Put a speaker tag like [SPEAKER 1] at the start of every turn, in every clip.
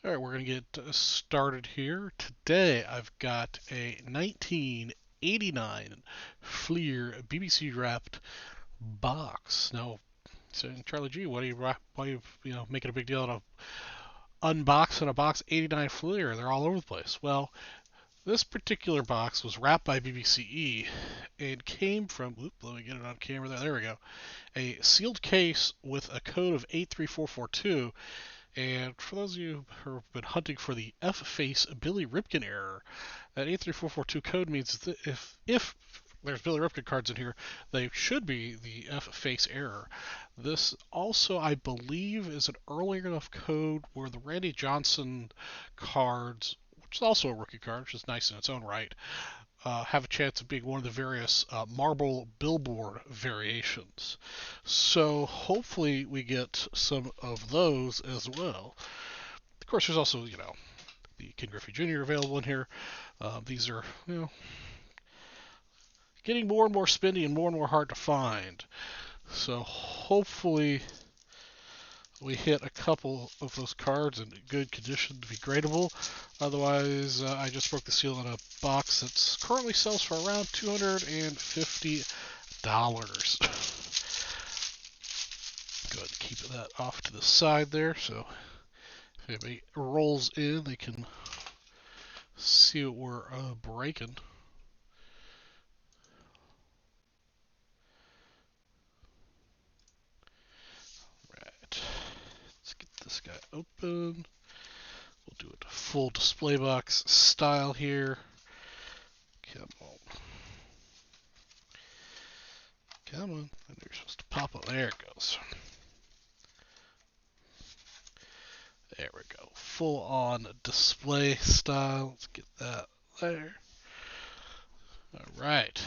[SPEAKER 1] All right, we're going to get started here. Today I've got a 1989 Fleer BBC wrapped box. Now, saying Charlie G, why are you making a big deal out of unboxing a box 89 Fleer? They're all over the place. Well, this particular box was wrapped by BBCE and came from. Let me get it on camera there. There we go. A sealed case with a code of 83442. And for those of you who have been hunting for the F-face Billy Ripken error, that 83442 code means that if there's Billy Ripken cards in here, they should be the F-face error. This also, I believe, is an earlier enough code where the Randy Johnson cards, which is also a rookie card, which is nice in its own right, have a chance of being one of the various marble billboard variations. So hopefully we get some of those as well. Of course, there's also, the Ken Griffey Jr. available in here. These are, getting more and more spendy and more hard to find. So hopefully we hit a couple of those cards in good condition to be gradable. Otherwise, I just broke the seal on a box that's currently sells for around $250. Go ahead and keep that off to the side there, so if anybody rolls in, they can see what we're breaking. Right, let's get this guy open. We'll do it full display box style here. Come on. Come on. And you're supposed to pop it. There it goes. There we go. Full on display style. Let's get that there. Alright.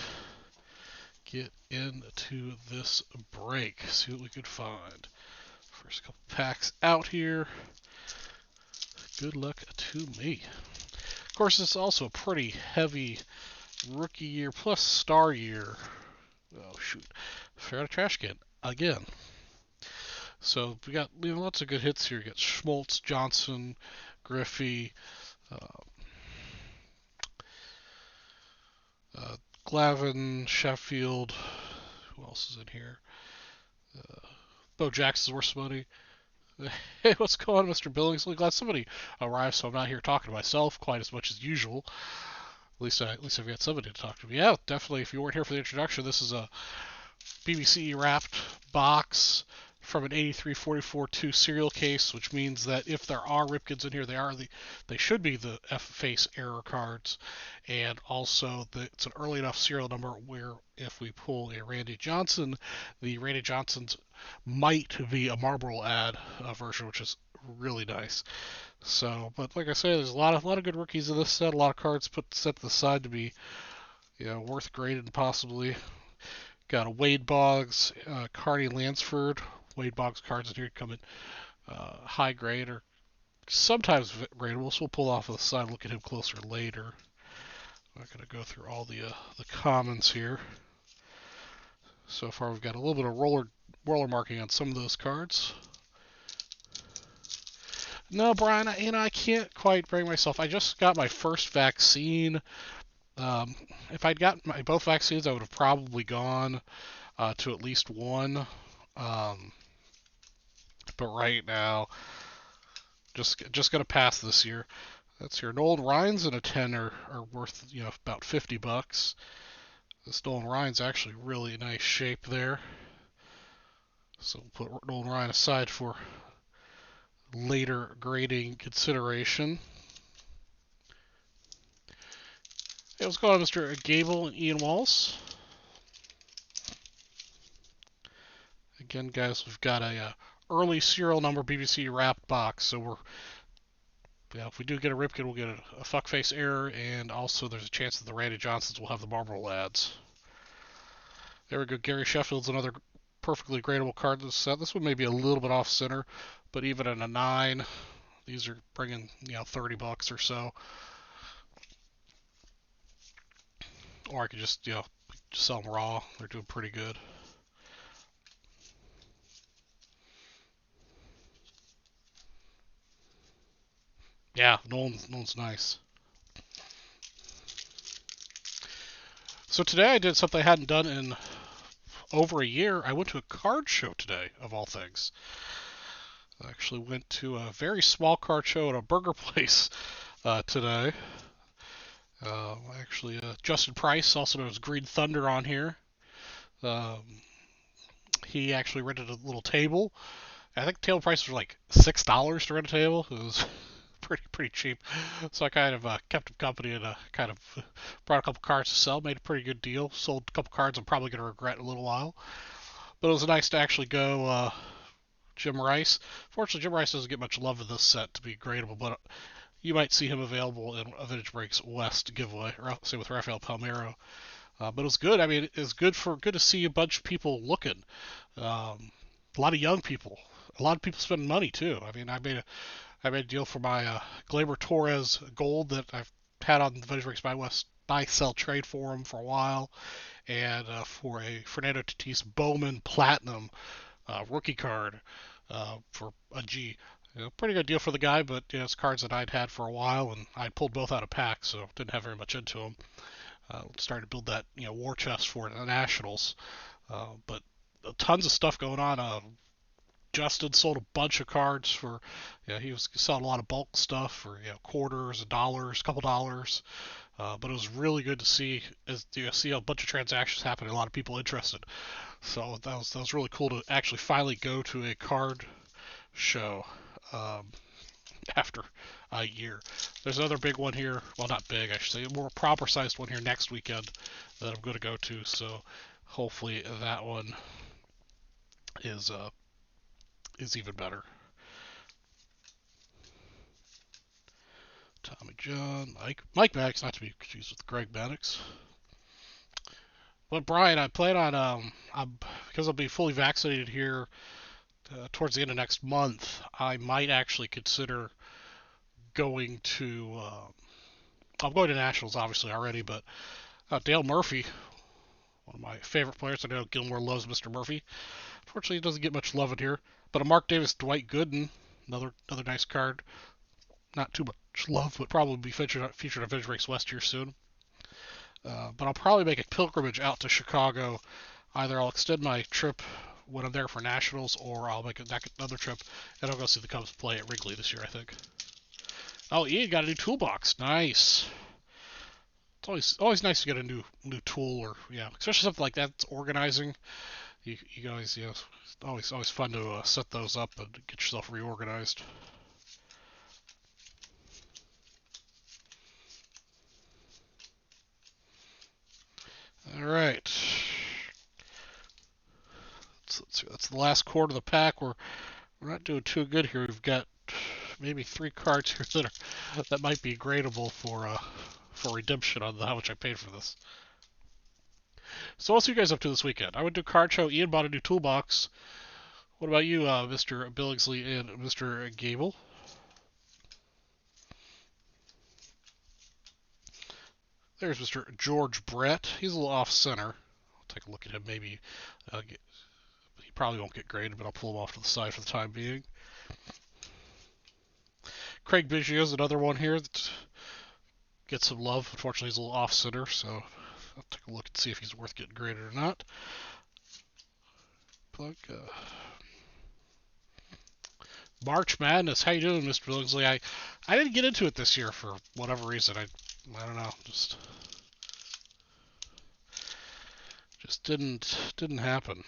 [SPEAKER 1] Get into this break. See what we could find. First couple packs out here. Good luck to me. Of course, it's also a pretty heavy rookie year plus star year. Oh, shoot. Fair out of trash can. Again. So we got lots of good hits here. We got Schmaltz, Johnson, Griffey, Glavin, Sheffield. Who else is in here? Bo Jackson's worth some money. Hey, what's going on, Mr. Billingsley? Glad somebody arrived, so I'm not here talking to myself quite as much as usual. At least I've got somebody to talk to me. Yeah, definitely. If you weren't here for the introduction, this is a BBC wrapped box from an 8344-2 serial case, which means that if there are Ripkins in here, they should be the F-face error cards, and also it's an early enough serial number where if we pull a Randy Johnson, the Randy Johnsons might be a Marlboro ad version, which is really nice. So, but like I say, there's a lot of good rookies in this set, a lot of cards set to the side to be worth grading possibly. Got a Wade Boggs, Carney Lansford. Wade Boggs cards in here come in high grade or sometimes gradable, so we'll pull off of the side and look at him closer later. I'm not going to go through all the commons here. So far, we've got a little bit of roller marking on some of those cards. No, Brian, I can't quite bring myself. I just got my first vaccine. If I'd gotten both vaccines, I would have probably gone to at least one. But right now, just gonna pass this year. That's your Nolan Rhines and a 10 are worth about $50. This Nolan Rhines actually really nice shape there. So we'll put Nolan Ryan aside for later grading consideration. Hey, what's going on, Mr. Gable and Ian Walls? Again, guys, we've got a early serial number BBC wrapped box, so if we do get a Ripken, we'll get a fuckface error, and also there's a chance that the Randy Johnsons will have the Marlboro ads. There we go. Gary Sheffield's another perfectly gradable card in this set. This one may be a little bit off center, but even in a 9, these are bringing $30 or so. Or I could just sell them raw. They're doing pretty good. Yeah, Nolan's nice. So today I did something I hadn't done in over a year. I went to a card show today, of all things. I actually went to a very small card show at a burger place today. Justin Price, also known as Green Thunder, on here. Um, he actually rented a little table. I think the table price was like $6 to rent a table. It was pretty cheap. So I kind of kept him company and kind of brought a couple cards to sell. Made a pretty good deal. Sold a couple cards I'm probably going to regret in a little while. But it was nice to actually go Jim Rice. Fortunately, Jim Rice doesn't get much love in this set to be gradable, but you might see him available in a Vintage Breaks West giveaway, or say with Rafael Palmeiro. But it was good. I mean, it's good to see a bunch of people looking. A lot of young people. A lot of people spending money too. I mean, I made a deal for my Glaber Torres gold that I've had on the Vintage Breaks by West buy sell trade forum for a while, and for a Fernando Tatis Bowman Platinum rookie card for a G. You know, pretty good deal for the guy, but it's cards that I'd had for a while, and I pulled both out of packs, so didn't have very much into them. Started to build that war chest for the Nationals, but tons of stuff going on. Justin sold a bunch of cards for, he was selling a lot of bulk stuff for quarters, dollars, couple dollars. But it was really good to see see a bunch of transactions happening, a lot of people interested. So that was really cool to actually finally go to a card show after a year. There's another big one here. Well, not big, I should say, a more proper sized one here next weekend that I'm going to go to. So hopefully that one is even better. Tommy John, Mike Maddox, not to be confused with Greg Maddox. But Brian, I plan on because I'll be fully vaccinated here towards the end of next month. I might actually consider going to. I'm going to Nationals obviously already, but Dale Murphy, one of my favorite players. I know Gilmore loves Mr. Murphy. Unfortunately, he doesn't get much love in here. But a Mark Davis Dwight Gooden, another nice card. Not too much love, but probably be featured on Vintage Breaks West here soon. But I'll probably make a pilgrimage out to Chicago. Either I'll extend my trip when I'm there for Nationals, or I'll make another trip and I'll go see the Cubs play at Wrigley this year, I think. Oh, Ian got a new toolbox. Nice. It's always nice to get a new tool, or especially something like that. It's organizing. You guys, always fun to set those up and get yourself reorganized. All right. That's the last quarter of the pack. We're not doing too good here. We've got maybe 3 cards here that might be gradable for redemption on how much I paid for this. So what's you guys up to this weekend? I went to a card show. Ian bought a new toolbox. What about you, Mr. Billingsley and Mr. Gable? There's Mr. George Brett. He's a little off center. I'll take a look at him. Maybe he probably won't get graded, but I'll pull him off to the side for the time being. Craig Biggio's another one here that gets some love. Unfortunately, he's a little off center, so I'll take a look and see if he's worth getting graded or not. Plug. March Madness. How you doing, Mr. Billingsley? I didn't get into it this year for whatever reason. I don't know. Just didn't happen.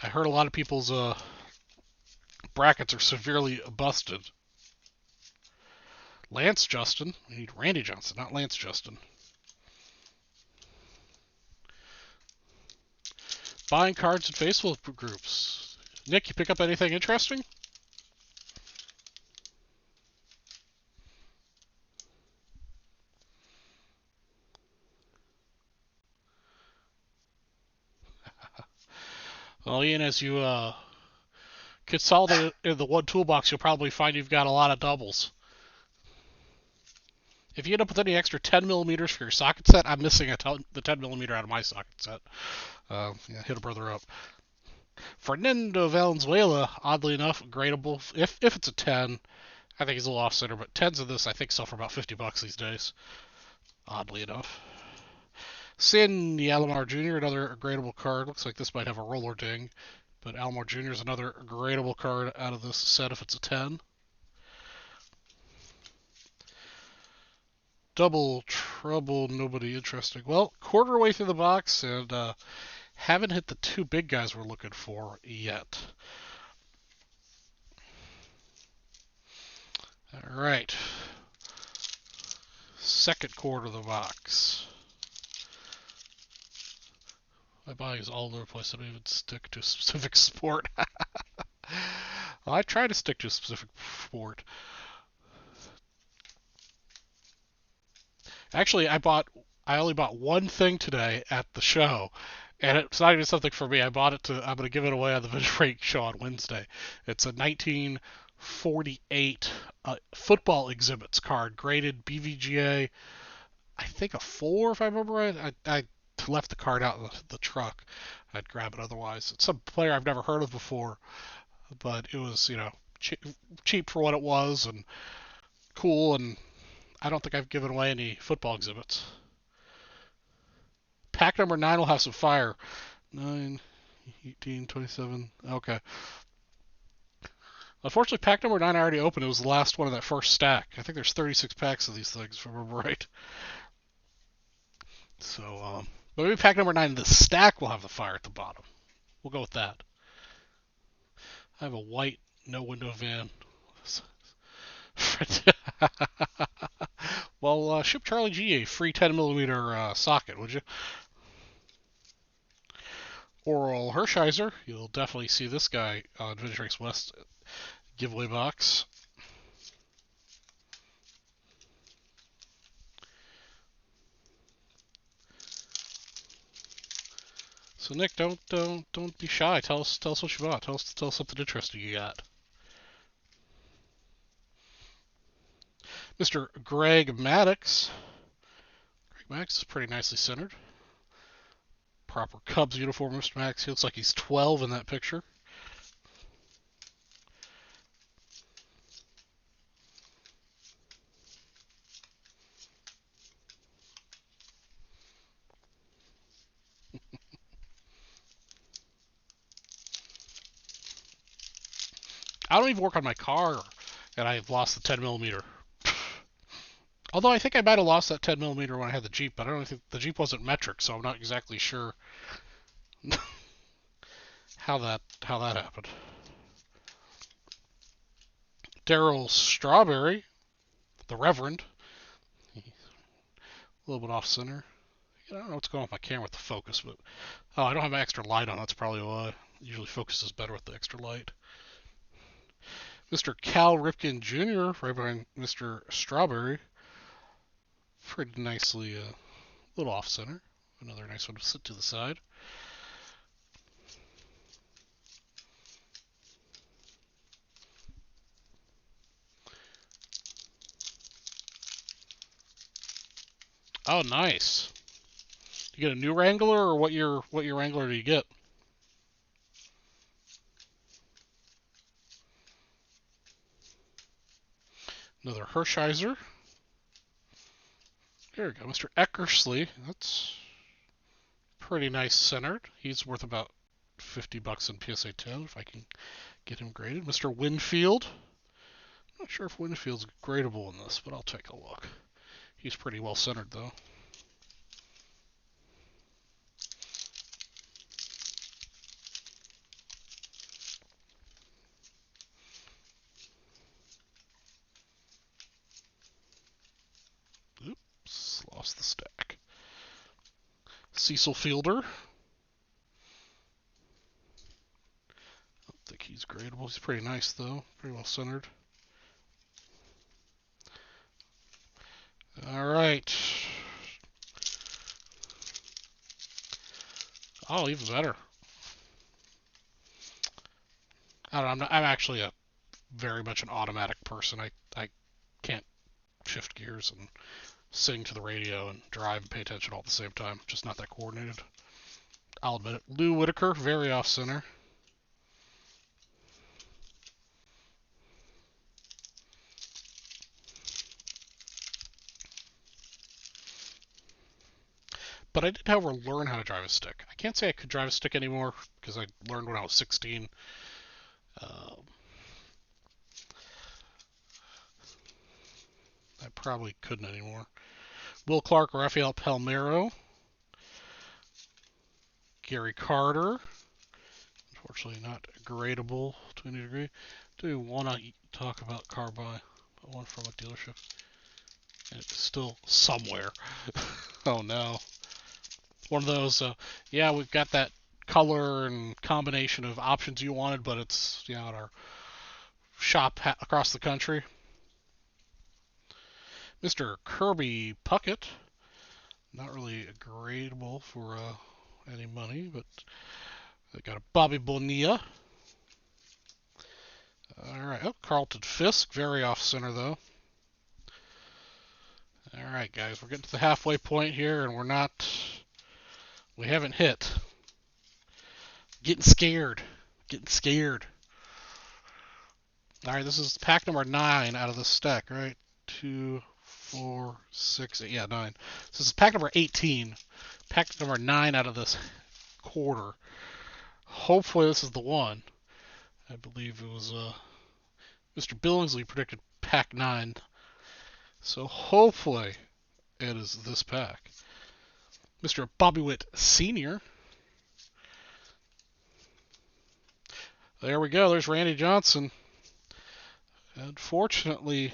[SPEAKER 1] I heard a lot of people's brackets are severely busted. Lance Justin. We need Randy Johnson, not Lance Justin. Buying cards in Facebook groups. Nick, you pick up anything interesting? Well, Ian, as you consolidate in the one toolbox, you'll probably find you've got a lot of doubles. If you end up with any extra 10 millimeters for your socket set, I'm missing the 10 millimeter out of my socket set. Hit a brother up. Fernando Valenzuela, oddly enough, gradable if it's a 10. I think he's a little off center, but 10s of this I think sell for about $50 these days, oddly enough. Sandy Alomar Jr., another gradable card. Looks like this might have a roller ding, but Alomar Jr. is another gradable card out of this set if it's a 10. Double trouble, nobody interesting. Well, quarter way through the box, and haven't hit the two big guys we're looking for yet. All right. Second quarter of the box. My body is all over the place. I don't even stick to a specific sport. Well, I try to stick to a specific sport. Actually, I only bought one thing today at the show, and it's not even something for me. I'm going to give it away on the Vintage Break show on Wednesday. It's a 1948 football exhibits card, graded BVGA, I think a 4 if I remember right. I left the card out in the truck. I'd grab it otherwise. It's some player I've never heard of before, but it was, cheap for what it was and cool, and I don't think I've given away any football exhibits. Pack number 9 will have some fire. 9, 18, 27. Okay. Unfortunately, pack number 9 I already opened. It was the last one of that first stack. I think there's 36 packs of these things, if I remember right. So, but maybe pack number 9 in the stack will have the fire at the bottom. We'll go with that. I have a white no window van. Well, ship Charlie G a free 10mm socket, would you? Oral Hershiser. You'll definitely see this guy on Vintage Race West giveaway box. So Nick, don't be shy. Tell us what you bought. Tell us something interesting you got. Mr. Greg Maddox. Greg Maddox is pretty nicely centered. Proper Cubs uniform, Mr. Maddox. He looks like he's 12 in that picture. I don't even work on my car, and I've lost the 10mm. Although I think I might have lost that 10mm when I had the Jeep, but I don't think the Jeep wasn't metric, so I'm not exactly sure how that happened. Daryl Strawberry, the Reverend, a little bit off center. I don't know what's going on with my camera with the focus, but I don't have my extra light on. That's probably why. It usually focuses better with the extra light. Mr. Cal Ripken Jr. right behind Mr. Strawberry. Pretty nicely, a little off center. Another nice one to sit to the side. Oh, nice. You get a new Wrangler, or what year Wrangler do you get? Another Hershiser. There we go, Mr. Eckersley. That's pretty nice centered. He's worth about $50 in PSA 10 if I can get him graded. Mr. Winfield. Not sure if Winfield's gradable in this, but I'll take a look. He's pretty well centered though. Oops, lost the stack. Cecil Fielder. I don't think he's gradable. He's pretty nice though. Pretty well centered. All right. Oh, even better. I don't know, I'm actually very much an automatic person. I can't shift gears and sing to the radio and drive and pay attention all at the same time. Just not that coordinated. I'll admit it. Lou Whitaker, very off center. but I did, however, learn how to drive a stick. I can't say I could drive a stick anymore because I learned when I was 16. Uh, I probably couldn't anymore. Will Clark, Rafael Palmeiro, Gary Carter. Unfortunately, not gradable to any degree. Do you want to talk about car buy? One from a dealership. And it's still somewhere. Oh no. One of those, yeah, we've got that color and combination of options you wanted, but it's, at our shop across the country. Mr. Kirby Puckett. Not really gradable for any money, but they got a Bobby Bonilla. Alright, Carlton Fisk, very off-center though. Alright guys, we're getting to the halfway point here, and we haven't hit. Getting scared. Alright, this is pack number 9 out of the stack, right? 2, 4, 6, 8, yeah, 9. So this is pack number 18. Pack number 9 out of this quarter. Hopefully this is the one. I believe it was Mr. Billingsley predicted pack 9. So hopefully it is this pack. Mr. Bobby Witt Sr. There we go. There's Randy Johnson. Unfortunately,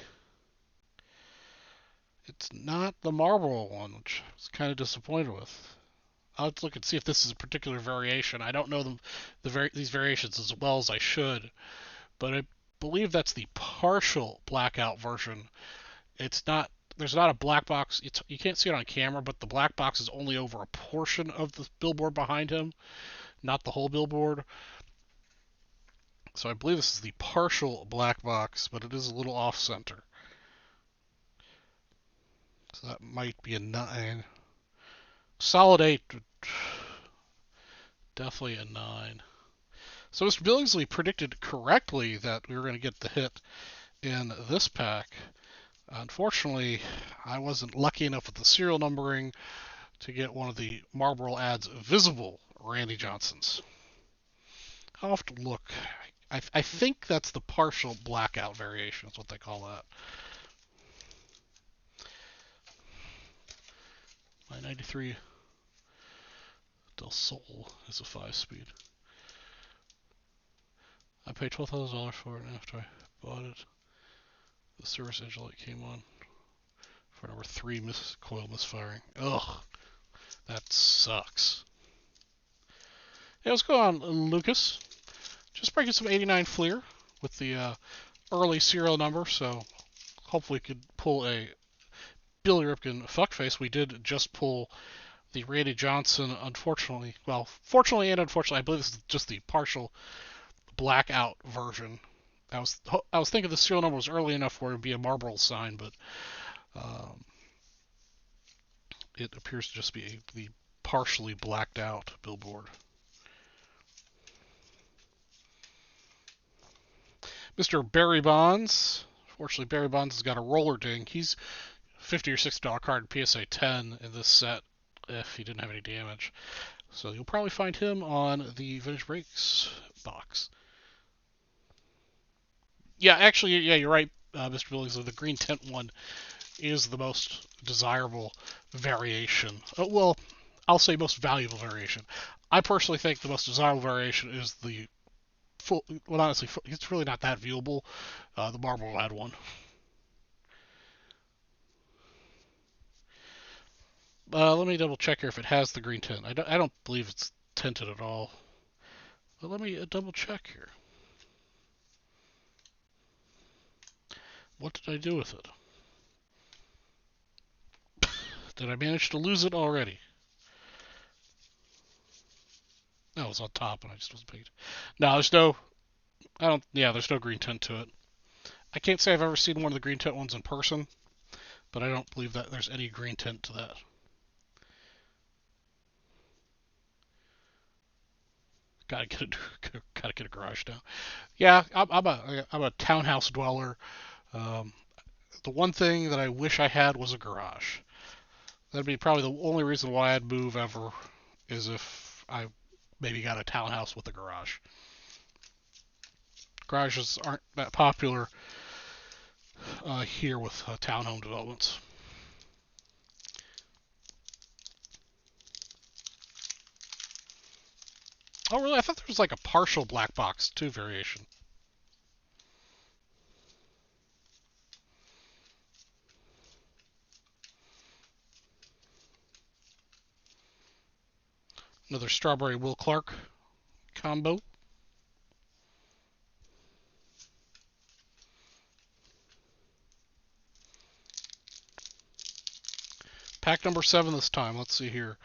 [SPEAKER 1] it's not the Marlboro one, which I was kind of disappointed with. I'll have to look and see if this is a particular variation. I don't know these variations as well as I should, but I believe that's the partial blackout version. There's not a black box. You can't see it on camera, but the black box is only over a portion of the billboard behind him, not the whole billboard. So I believe this is the partial black box, but it is a little off-center. So that might be a 9. Solid 8. Definitely a 9. So Mr. Billingsley predicted correctly that we were going to get the hit in this pack. Unfortunately, I wasn't lucky enough with the serial numbering to get one of the Marlboro ads visible Randy Johnsons. I'll have to look. I think that's the partial blackout variation. That's what they call that. My 93 Del Sol is a 5-speed. I paid $12,000 for it, and after I bought it, the service engine light came on for number 3 coil misfiring. Ugh, that sucks. Hey, what's going on, Lucas? Just breaking some 89 Fleer with the early serial number, so hopefully we could pull a Billy Ripken fuckface. We did just pull the Randy Johnson, unfortunately. Well, fortunately and unfortunately, I believe this is just the partial blackout version. I was thinking the serial number was early enough where it would be a Marlboro sign, but it appears to just be the partially blacked out billboard. Mr. Barry Bonds. Fortunately, Barry Bonds has got a roller ding. He's $50 or $60 card in PSA 10 in this set if he didn't have any damage. So you'll probably find him on the Vintage Breaks box. Yeah, actually, yeah, you're right, Mr. Billingsley. The green tint one is the most desirable variation. Well, I'll say most valuable variation. I personally think the most desirable variation is the full. Well, honestly, it's really not that viewable. The Marlboro had one. Let me double check here if it has the green tint. I don't believe it's tinted at all. But let me double check here. What did I do with it? Did I manage to lose it already? No, it was on top and I just wasn't paying. No, there's no. There's no green tint to it. I can't say I've ever seen one of the green tint ones in person, but I don't believe that there's any green tint to that. Gotta get a garage now. Yeah, I'm a townhouse dweller. The one thing that I wish I had was a garage. That'd be probably the only reason why I'd move ever, is if I maybe got a townhouse with a garage. Garages aren't that popular here with townhome developments. Oh, really? I thought there was like a partial black box 2 variation. Another strawberry Will Clark combo. Pack number 7 this time. Let's see here.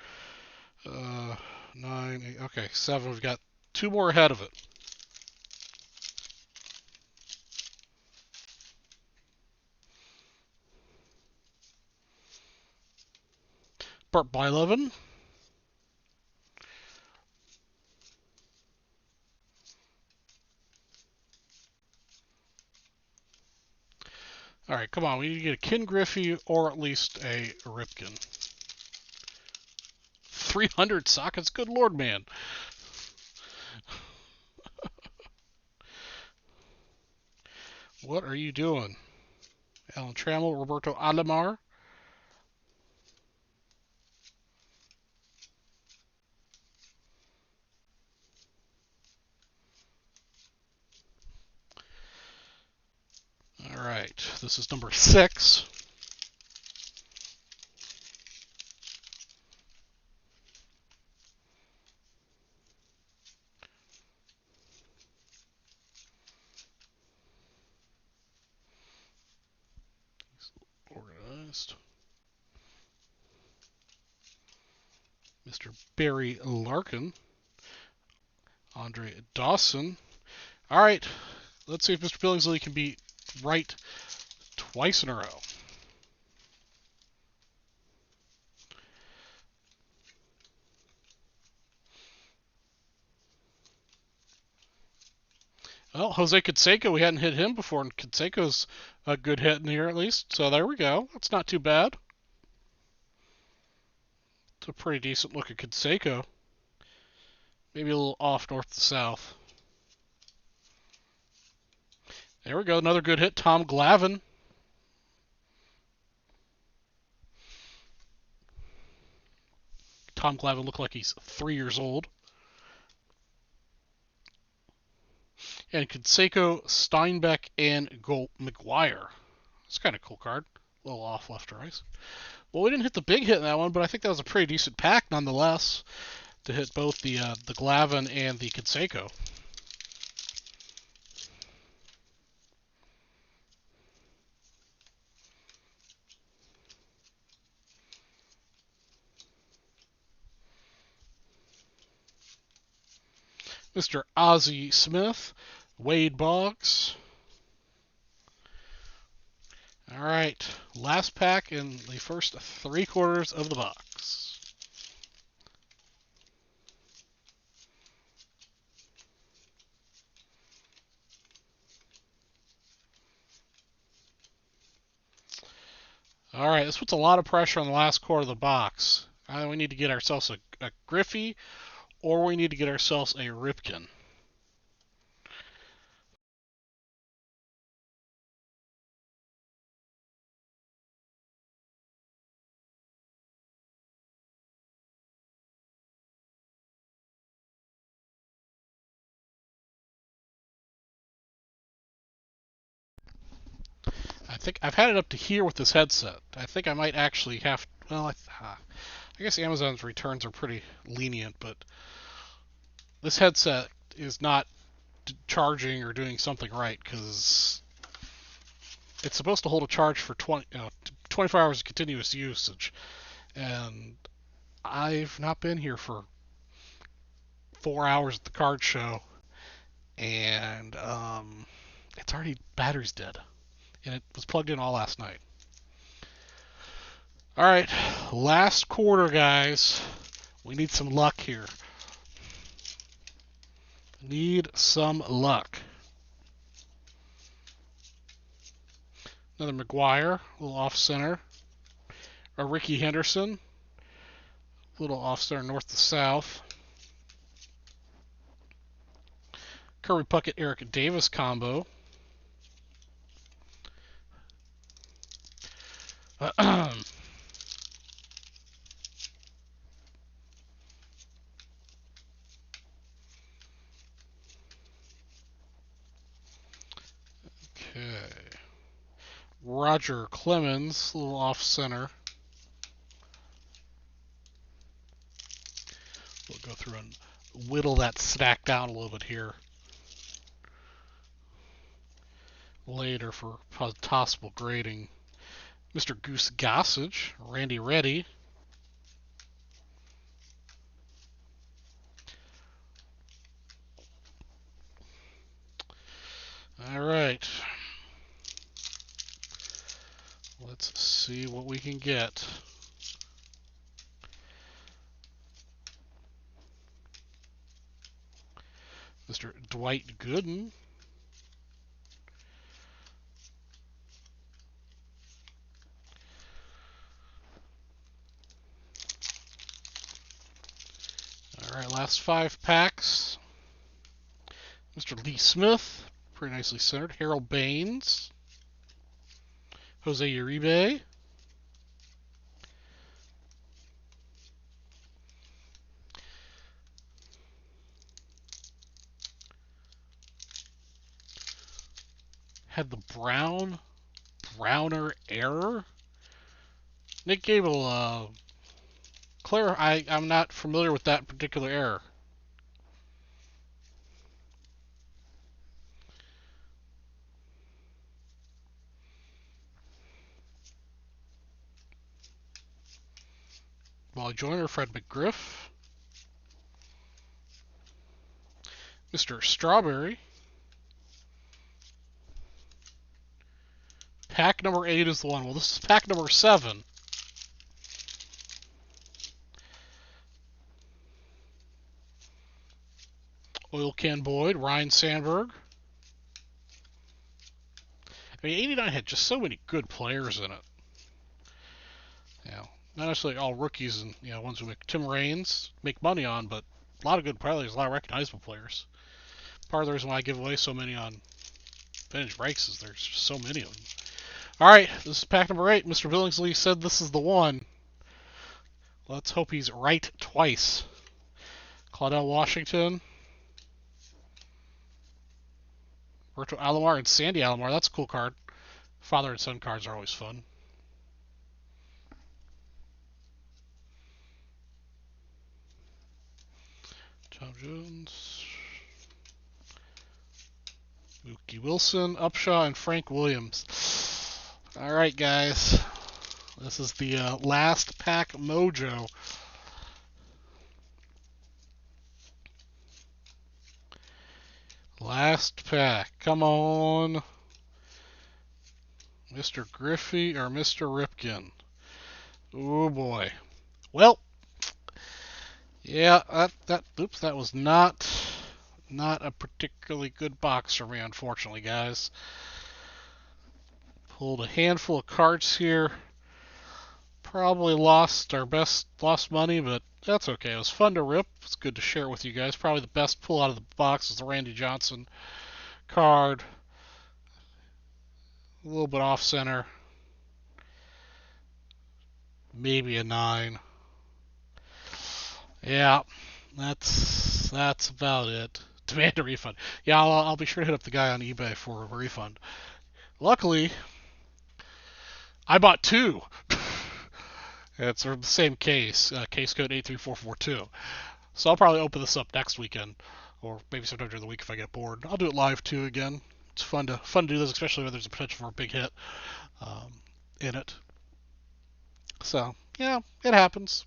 [SPEAKER 1] 9, 8, okay, 7. We've got 2 more ahead of it. Bart Blyleven. All right, come on. We need to get a Ken Griffey or at least a Ripken. 300 sockets? Good lord, man. What are you doing? Alan Trammell, Roberto Alomar. All right, this is number 6. Organized. Mr. Barry Larkin. Andre Dawson. All right, let's see if Mr. Billingsley can be right twice in a row. Well, Jose Canseco, we hadn't hit him before, and Canseco's a good hit in here at least. So there we go. That's not too bad. It's a pretty decent look at Canseco. Maybe a little off north to south. There we go. Another good hit. Tom Glavine. Tom Glavine looked like he's 3 years old. And Canseco, Steinbeck, and McGuire. It's kind of a cool card. A little off left to right. Well, we didn't hit the big hit in that one, but I think that was a pretty decent pack nonetheless to hit both the Glavine and the Canseco. Mr. Ozzie Smith, Wade Boggs. All right, last pack in the first 3/4 of the box. All right, this puts a lot of pressure on the last quarter of the box. Either we need to get ourselves a Griffey, or we need to get ourselves a Ripken. I think I've had it up to here with this headset. I think I might actually have. Well, I guess Amazon's returns are pretty lenient, but this headset is not charging or doing something right because it's supposed to hold a charge for 24 hours of continuous usage, and I've not been here for 4 hours at the card show, and it's already battery's dead, and it was plugged in all last night. All right, last quarter, guys. We need some luck here. Need some luck. Another McGuire, a little off center. A Ricky Henderson, a little off center north to south. Kirby Puckett, Eric Davis combo. Okay. Roger Clemens, a little off center. We'll go through and whittle that stack down a little bit here later for possible grading. Mr. Goose Gossage, Randy Reddy. All right. Let's see what we can get. Mr. Dwight Gooden. All right, last 5 packs. Mr. Lee Smith, pretty nicely centered. Harold Baines. Jose Uribe. Had the Browner error. Nick Gable, Claire, I'm not familiar with that particular error. Wally Joyner, Fred McGriff. Mr. Strawberry. Pack number 8 is the one. Well, this is pack number 7. Oil Can Boyd, Ryan Sandberg. I mean, 89 had just so many good players in it. Not necessarily all rookies and ones who make Tim Raines make money on, but a lot of good players, a lot of recognizable players. Part of the reason why I give away so many on vintage breaks is there's just so many of them. All right, this is pack number 8. Mr. Billingsley said this is the one. Let's hope he's right twice. Claudel Washington. Virtual Alomar and Sandy Alomar. That's a cool card. Father and son cards are always fun. Tom Jones. Mookie Wilson, Upshaw, and Frank Williams. All right, guys. This is the last pack mojo. Last pack. Come on. Mr. Griffey or Mr. Ripken. Oh boy. Well, yeah, that was not a particularly good box for me, unfortunately, guys. Pulled a handful of cards here. Probably lost money, but that's okay. It was fun to rip. It's good to share it with you guys. Probably the best pull out of the box is the Randy Johnson card. A little bit off center. Maybe a 9. Yeah, that's about it. Demand a refund. Yeah, I'll be sure to hit up the guy on eBay for a refund. Luckily, I bought 2. It's the same case, case code 83442. So I'll probably open this up next weekend, or maybe sometime during the week if I get bored. I'll do it live too again. It's fun to do this, especially when there's a potential for a big hit in it. So yeah, it happens.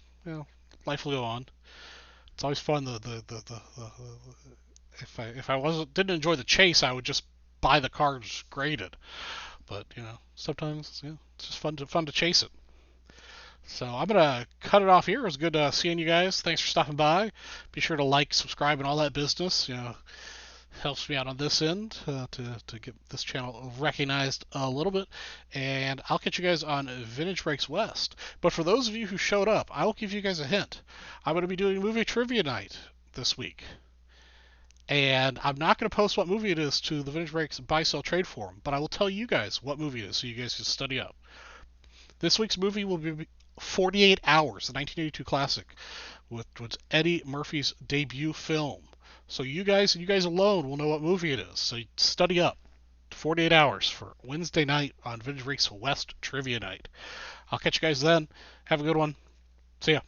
[SPEAKER 1] Life will go on. It's always fun. If I didn't enjoy the chase, I would just buy the cards graded. But sometimes it's just fun to chase it. So I'm gonna cut it off here. It was good seeing you guys. Thanks for stopping by. Be sure to like, subscribe, and all that business. Helps me out on this end to get this channel recognized a little bit. And I'll catch you guys on Vintage Breaks West. But for those of you who showed up, I will give you guys a hint. I'm going to be doing movie trivia night this week. And I'm not going to post what movie it is to the Vintage Breaks Buy Sell Trade Forum, but I will tell you guys what movie it is so you guys can study up. This week's movie will be 48 Hours, the 1982 classic, which was Eddie Murphy's debut film. So you guys and you guys alone will know what movie it is. So study up. 48 Hours for Wednesday night on Vintage Breaks West Trivia Night. I'll catch you guys then. Have a good one. See ya.